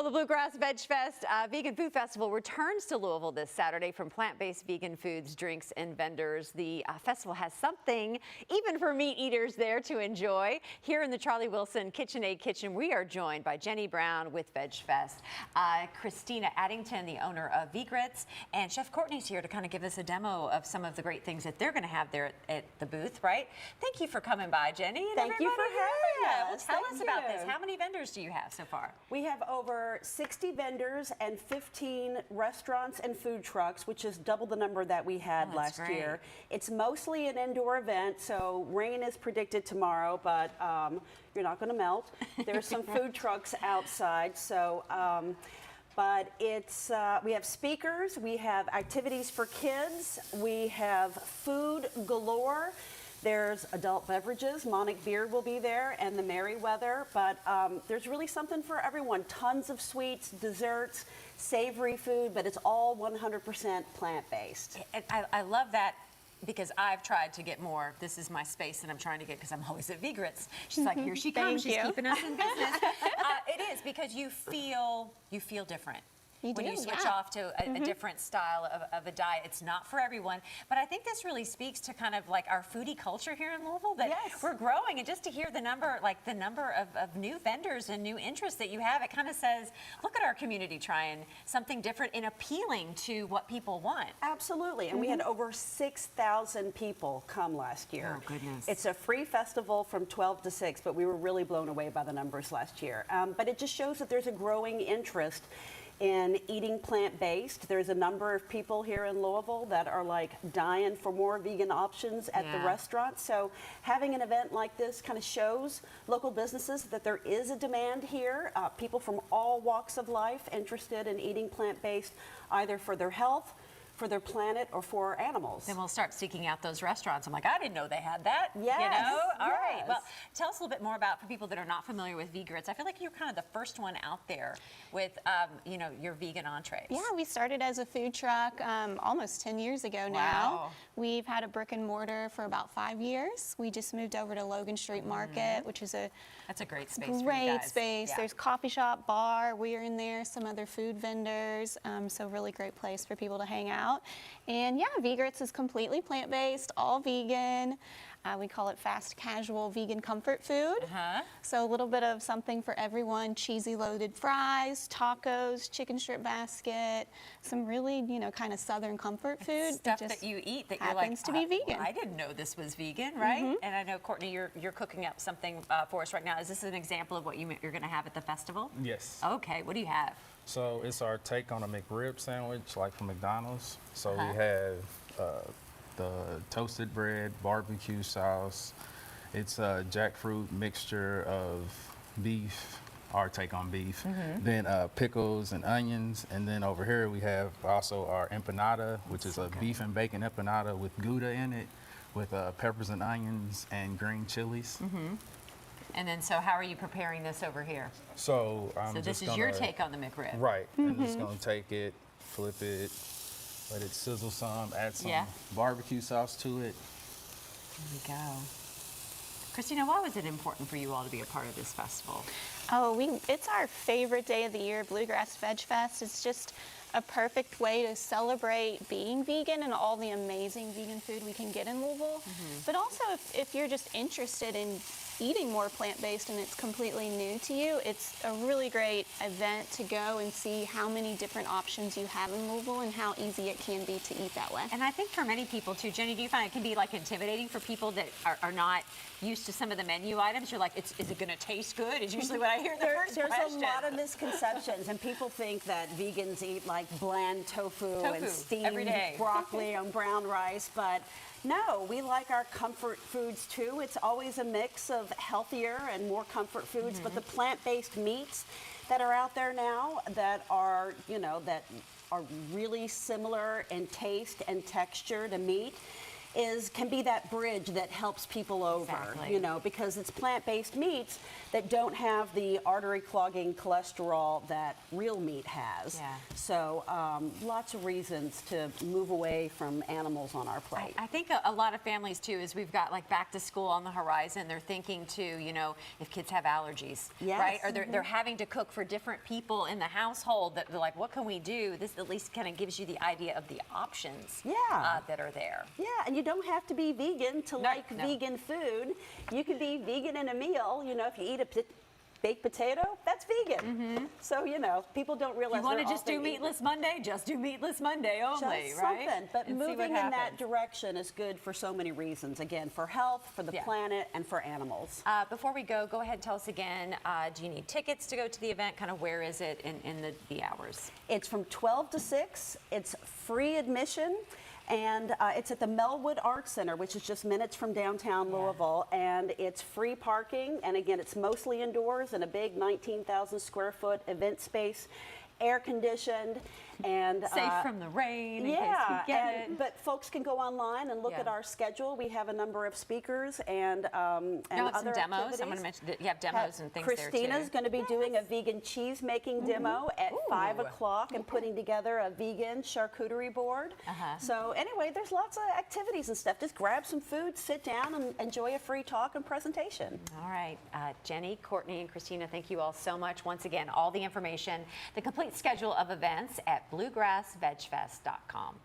the Bluegrass Veg Fest Vegan Food Festival returns to Louisville this Saturday from plant-based vegan foods, drinks, and vendors. The festival has something even for meat eaters there to enjoy. Here in the Charlie Wilson KitchenAid Kitchen, we are joined by Jenny Brown with Veg Fest, Christina Addington, the owner of Vegrets, and Chef Courtney's here to kind of give us a demo of some of the great things that they're going to have there at the booth, right? Thank you for coming by, Jenny. And Thank you for having us. Well, tell us about this. How many vendors do you have so far? We have over 60 vendors and 15 restaurants and food trucks, which is double the number that we had last year. It's mostly an indoor event, so rain is predicted tomorrow, but you're not going to melt. There's some food trucks outside, so but it's we have speakers, we have activities for kids, we have food galore. There's adult beverages. Monic Beer will be there, and the Merryweather. But there's really something for everyone. Tons of sweets, desserts, savory food, but it's all 100% plant-based. I love that because I've tried to get more. This is my space that I'm trying to get because I'm always at Vegrets. She's like, here she comes. She's keeping us in business. It is because you feel different. When you switch off to a different style of a diet. It's not for everyone, but I think this really speaks to kind of like our foodie culture here in Louisville, that we're growing, and just to hear the number of new vendors and new interests that you have, it kind of says, look at our community trying something different and appealing to what people want. Absolutely, and we had over 6,000 people come last year. Oh, goodness. It's a free festival from 12 to 6, but we were really blown away by the numbers last year. But it just shows that there's a growing interest in eating plant-based. There's a number of people here in Louisville that are like dying for more vegan options at the restaurant. So having an event like this kind of shows local businesses that there is a demand here. People from all walks of life interested in eating plant-based, either for their health, for their planet, or for animals. Then we'll start seeking out those restaurants. I'm like, I didn't know they had that. Yes. You know? All right. Well, tell us a little bit more about, for people that are not familiar with Vegrets. I feel like you're kind of the first one out there with, you know, your vegan entrees. Yeah, we started as a food truck almost 10 years ago now. Wow. We've had a brick and mortar for about 5 years. We just moved over to Logan Street Market, which is that's a great space. Great space. Yeah. There's coffee shop, bar. We're in there. Some other food vendors. So really great place for people to hang out. And yeah, Vegrets is completely plant-based, all vegan. We call it fast casual vegan comfort food. So a little bit of something for everyone: cheesy loaded fries, tacos, chicken strip basket, some really, you know, kind of southern comfort food. Stuff that you eat that happens you're like, to be vegan. I didn't know this was vegan, right? And I know, Courtney, you're cooking up something for us right now. Is this an example of what you're going to have at the festival? Yes. Okay, what do you have? So it's our take on a McRib sandwich, like from McDonald's. So we have the toasted bread, barbecue sauce. It's a jackfruit mixture of beef, our take on beef. Then pickles and onions. And then over here we have also our empanada, which is a beef and bacon empanada with Gouda in it, with peppers and onions and green chilies. And then, so how are you preparing this over here? So this is your take on the McRib. Right. I'm just going to take it, flip it, let it sizzle some, add some barbecue sauce to it. There we go. Christina, why was it important for you all to be a part of this festival? Oh, it's our favorite day of the year, Bluegrass Veg Fest. It's just a perfect way to celebrate being vegan and all the amazing vegan food we can get in Louisville. But also, if you're just interested in eating more plant-based and it's completely new to you, it's a really great event to go and see how many different options you have in Louisville and how easy it can be to eat that way. And I think for many people too, Jenny, do you find it can be like intimidating for people that are not used to some of the menu items? You're like, is it going to taste good? Is usually what I hear the first question. There's a lot of misconceptions, and people think that vegans eat like bland tofu and steamed broccoli and brown rice, but no, we like our comfort foods too. It's always a mix of healthier and more comfort foods, but the plant-based meats that are out there now that are, you know, that are really similar in taste and texture to meat, can be that bridge that helps people over, Exactly. you know, because it's plant-based meats that don't have the artery clogging cholesterol that real meat has. Yeah. So lots of reasons to move away from animals on our plate. I think a lot of families too, as we've got like back to school on the horizon, they're thinking too, you know, if kids have allergies, Yes. right? Or they're having to cook for different people in the household that they're like, what can we do? This at least kind of gives you the idea of the options that are there. Yeah, and you don't have to be vegan to like vegan food. You can be vegan in a meal. You know, if you eat a baked potato, that's vegan. So, you know, people don't realize. You want to just do meatless Monday? Just do meatless Monday only, just right? something. But And see what moving in that happens. direction is good for so many reasons. Again, for health, for the planet, and for animals. Before we go ahead and tell us again, do you need tickets to go to the event? Kind of where is it in the hours? It's from 12 to 6. It's free admission. And it's at the Melwood Arts Center, which is just minutes from downtown Louisville. And it's free parking. And again, it's mostly indoors in a big 19,000 square foot event space, air conditioned. And Safe from the rain, in case yeah, you get it. but folks can go online and look at our schedule. We have a number of speakers and You'll have other some demos. activities. I'm going to mention that you have demos and things there too. Christina's going to be doing a vegan cheese making demo at 5 o'clock and putting together a vegan charcuterie board. So anyway, there's lots of activities and stuff. Just grab some food, sit down, and enjoy a free talk and presentation. All right, Jenny, Courtney, and Christina, thank you all so much. Once again, all the information, the complete schedule of events at bluegrassvegfest.com.